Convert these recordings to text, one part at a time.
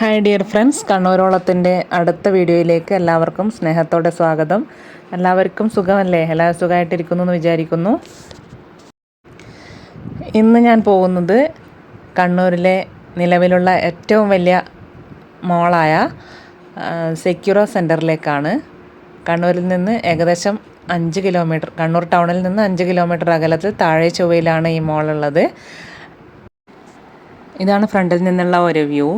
Hi dear friends, കണ്ണൂരോളത്തിൻ്റെ അടുത്ത വീഡിയോയിലേക്ക് എല്ലാവർക്കും സ്നേഹത്തോടെ സ്വാഗതം. എല്ലാവർക്കും സുഖമല്ലേ? എല്ലാവരും സുഖമായിട്ടിരിക്കുന്നു എന്ന് വിചാരിക്കുന്നു. ഇന്ന് ഞാൻ പോകുന്നത് കണ്ണൂരിലെ നിലവിലുള്ള ഏറ്റവും വലിയ മോളായ സെക്യൂറോ സെൻറ്ററിലേക്കാണ്. കണ്ണൂരിൽ നിന്ന് ഏകദേശം 5 കിലോമീറ്റർ, കണ്ണൂർ ടൗണിൽ നിന്ന് 5 കിലോമീറ്റർ അകലത്തിൽ താഴെ ചൊവ്വയിലാണ് ഈ മോളുള്ളത്. ഇതാണ് ഫ്രണ്ടിൽ നിന്നുള്ള ഒരു വ്യൂ.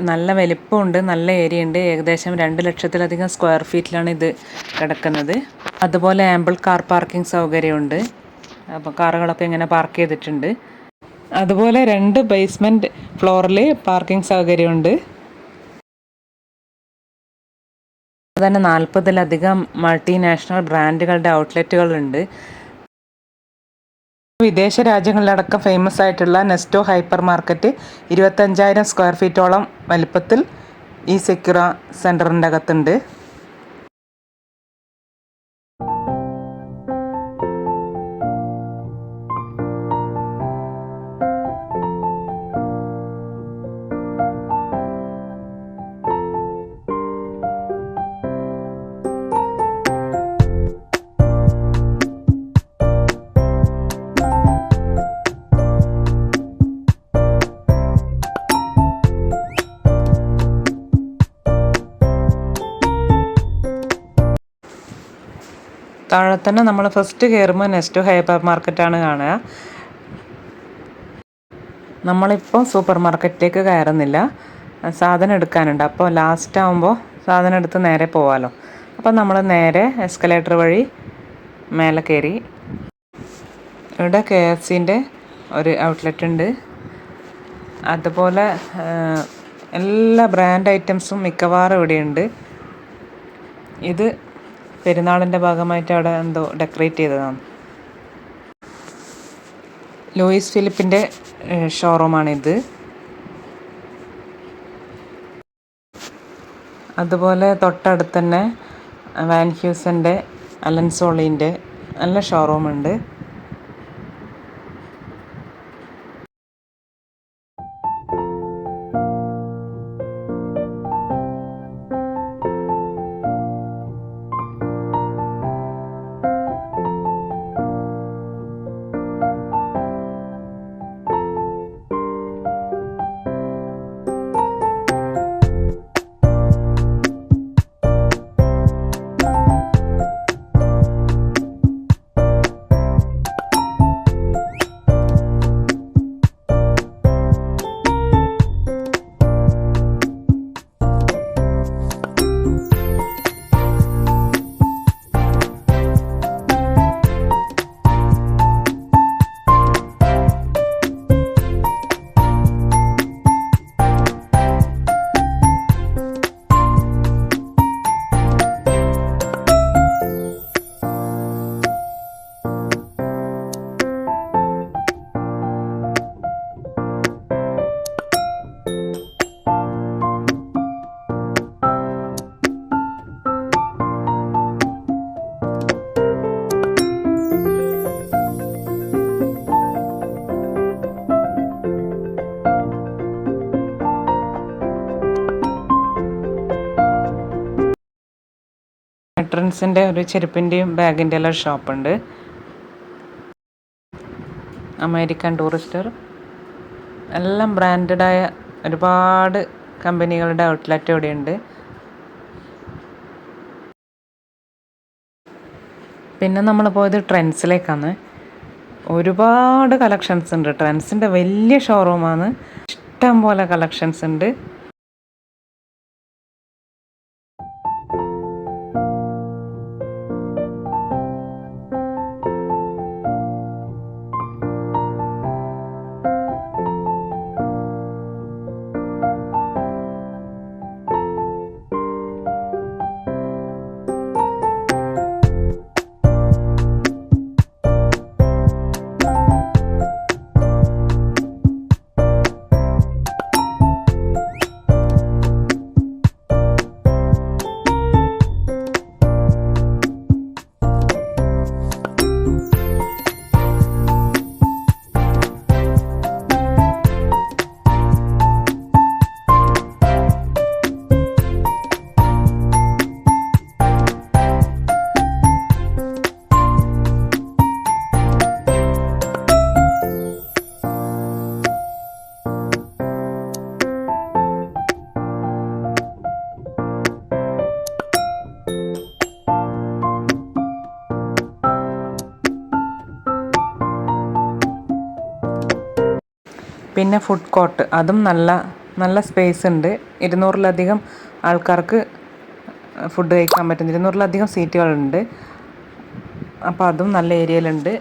നല്ല വലിപ്പമുണ്ട്, നല്ല ഏരിയ ഉണ്ട്. ഏകദേശം 2 ലക്ഷത്തിലധികം സ്ക്വയർ ഫീറ്റിലാണ് ഇത് കിടക്കുന്നത്. അതുപോലെ ആമ്പിൾ കാർ പാർക്കിംഗ് സൗകര്യമുണ്ട്. അപ്പോൾ കാറുകളൊക്കെ ഇങ്ങനെ പാർക്ക് ചെയ്തിട്ടുണ്ട്. അതുപോലെ 2 ബേസ്മെൻറ്റ് ഫ്ലോറിൽ പാർക്കിംഗ് സൗകര്യമുണ്ട്. അതുതന്നെ 40-ലധികം മൾട്ടിനാഷണൽ ബ്രാൻഡുകളുടെ ഔട്ട്ലെറ്റുകളുണ്ട്. വിദേശ രാജ്യങ്ങളിലടക്കം ഫേമസ് ആയിട്ടുള്ള നെസ്റ്റോ ഹൈപ്പർ മാർക്കറ്റ് 25,000 സ്ക്വയർ ഫീറ്റോളം വലിപ്പത്തിൽ ഈ സെക്യൂറ സെൻറ്ററിൻ്റെ അകത്തുണ്ട്. താഴെ തന്നെ നമ്മൾ ഫസ്റ്റ് കയറുമ്പോൾ നെസ്റ്റോ ഹൈപ്പർ മാർക്കറ്റാണ് കാണുക. നമ്മളിപ്പോൾ സൂപ്പർ മാർക്കറ്റിലേക്ക് കയറുന്നില്ല, സാധനം എടുക്കാനുണ്ട്. അപ്പോൾ ലാസ്റ്റ് ആകുമ്പോൾ സാധനം എടുത്ത് നേരെ പോവാമല്ലോ. അപ്പോൾ നമ്മൾ നേരെ എസ്കലേറ്റർ വഴി മേലെ കയറി. ഇവിടെ KFCൻ്റെ ഒരു ഔട്ട്ലെറ്റ് ഉണ്ട്. അതുപോലെ എല്ലാ ബ്രാൻഡ് ഐറ്റംസും മിക്കവാറും ഇവിടെയുണ്ട്. ഇത് പെരുന്നാളിൻ്റെ ഭാഗമായിട്ട് അവിടെ എന്തോ ഡെക്കറേറ്റ് ചെയ്തതാണ്. ലൂയിസ് ഫിലിപ്പിൻ്റെ ഷോറൂമാണിത്. അതുപോലെ തൊട്ടടുത്ത് തന്നെ വാൻ ഹ്യൂസൻ്റെ, അലൻസോളിൻ്റെ നല്ല ഷോറൂമുണ്ട്. എൻട്രൻസിൻ്റെ ഒരു ചെരുപ്പിൻ്റെയും ബാഗിൻ്റെ എല്ലാം ഷോപ്പുണ്ട്. അമേരിക്കൻ ടൂറിസ്റ്റർ, എല്ലാം ബ്രാൻഡഡായ ഒരുപാട് കമ്പനികളുടെ ഔട്ട്ലെറ്റ് ഇവിടെയുണ്ട്. പിന്നെ നമ്മൾ പോയത് ട്രെൻഡ്സിലേക്കാണ്. ഒരുപാട് കളക്ഷൻസ് ഉണ്ട്. ട്രെൻഡ്സിൻ്റെ വലിയ ഷോറൂമാണ്, ഇഷ്ടം പോലെ കളക്ഷൻസ് ഉണ്ട്. പിന്നെ ഫുഡ് കോർട്ട്, അതും നല്ല സ്പേസ് ഉണ്ട്. 200-ലധികം ആൾക്കാർക്ക് ഫുഡ് കഴിക്കാൻ പറ്റും. 200-ലധികം സീറ്റുകളുണ്ട്. അപ്പോൾ അതും നല്ല ഏരിയയിലുണ്ട്.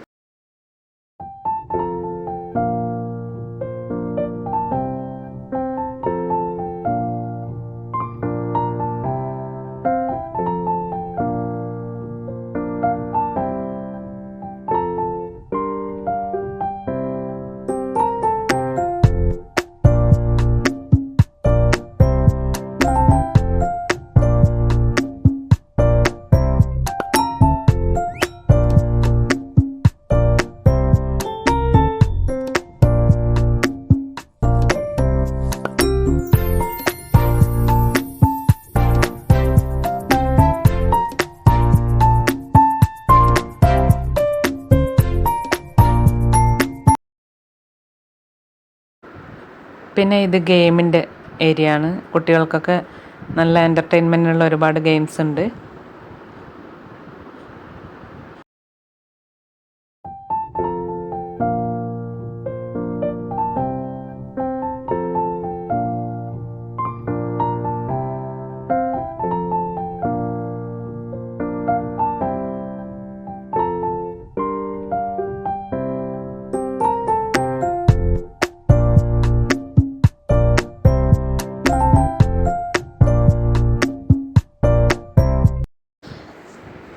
പിന്നെ ഇത് ഗെയിമിൻ്റെ ഏരിയ ആണ്. കുട്ടികൾക്കൊക്കെ നല്ല എൻ്റർടൈൻമെൻറ്റിനുള്ള ഒരുപാട് ഗെയിംസ് ഉണ്ട്.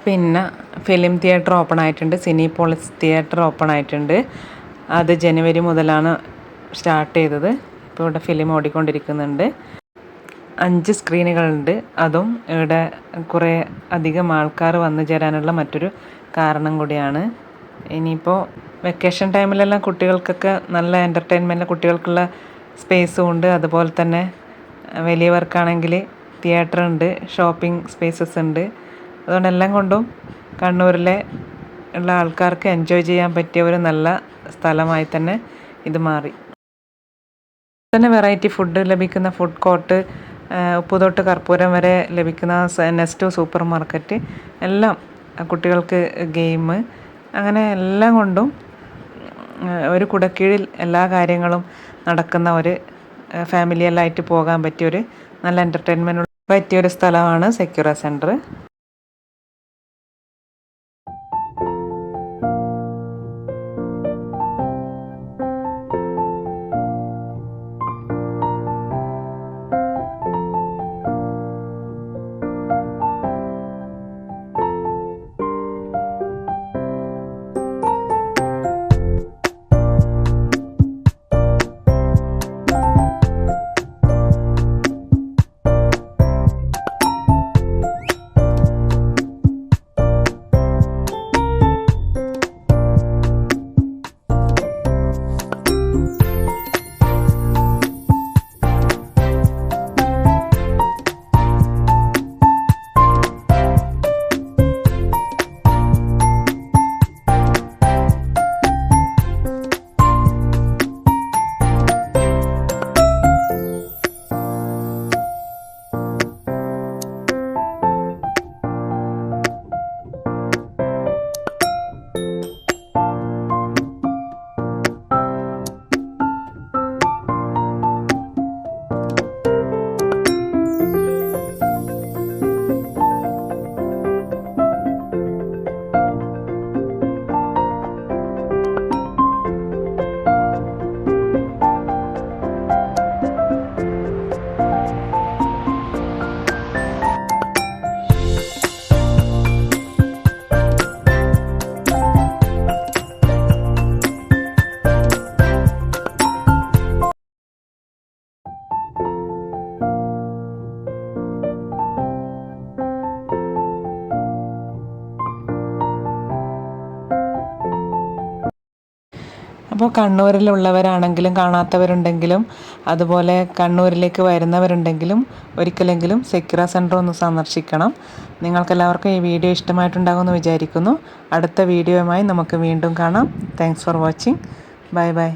പിന്നെ ഫിലിം തിയേറ്റർ ഓപ്പൺ ആയിട്ടുണ്ട്. സിനിപോളിസ് തിയേറ്റർ ഓപ്പൺ ആയിട്ടുണ്ട്. അത് ജനുവരി മുതലാണ് സ്റ്റാർട്ട് ചെയ്തത്. ഇപ്പോൾ ഇവിടെ ഫിലിം ഓടിക്കൊണ്ടിരിക്കുന്നുണ്ട്. 5 സ്ക്രീനുകളുണ്ട്. അതും ഇവിടെ കുറേ അധികം ആൾക്കാർ വന്നു ചേരാനുള്ള മറ്റൊരു കാരണം കൂടിയാണ്. ഇനിയിപ്പോൾ വെക്കേഷൻ ടൈമിലെല്ലാം കുട്ടികൾക്കൊക്കെ നല്ല എൻ്റർടൈൻമെൻറ്റ്, കുട്ടികൾക്കുള്ള സ്പേസും ഉണ്ട്. അതുപോലെ തന്നെ വലിയവർക്കാണെങ്കിൽ തിയേറ്റർ ഉണ്ട്, ഷോപ്പിംഗ് സ്പേസസ് ഉണ്ട്. അതുകൊണ്ട് എല്ലാം കൊണ്ടും കണ്ണൂരിലെ ഉള്ള ആൾക്കാർക്ക് എൻജോയ് ചെയ്യാൻ പറ്റിയ ഒരു നല്ല സ്ഥലമായി തന്നെ ഇത് മാറി. തന്നെ വെറൈറ്റി ഫുഡ് ലഭിക്കുന്ന ഫുഡ് കോർട്ട്, ഉപ്പ് തൊട്ട് കർപ്പൂരം വരെ ലഭിക്കുന്ന നെസ്റ്റോ സൂപ്പർ മാർക്കറ്റ്, എല്ലാം കുട്ടികൾക്ക് ഗെയിം, അങ്ങനെ എല്ലാം കൊണ്ടും ഒരു കുടക്കീഴിൽ എല്ലാ കാര്യങ്ങളും നടക്കുന്ന ഒരു ഫാമിലിയല്ലായിട്ട് പോകാൻ പറ്റിയൊരു നല്ല എൻ്റർടൈൻമെൻറ്റ് പറ്റിയൊരു സ്ഥലമാണ് സെക്യൂറ സെൻറ്റർ. അപ്പോൾ കണ്ണൂരിലുള്ളവരാണെങ്കിലും കാണാത്തവരുണ്ടെങ്കിലും അതുപോലെ കണ്ണൂരിലേക്ക് വരുന്നവരുണ്ടെങ്കിലും ഒരിക്കലെങ്കിലും സെക്യൂറ സെൻറ്റർ ഒന്ന് സന്ദർശിക്കണം. നിങ്ങൾക്കെല്ലാവർക്കും ഈ വീഡിയോ ഇഷ്ടമായിട്ടുണ്ടാകുമെന്ന് വിചാരിക്കുന്നു. അടുത്ത വീഡിയോയുമായി നമുക്ക് വീണ്ടും കാണാം. Thanks for watching. Bye bye.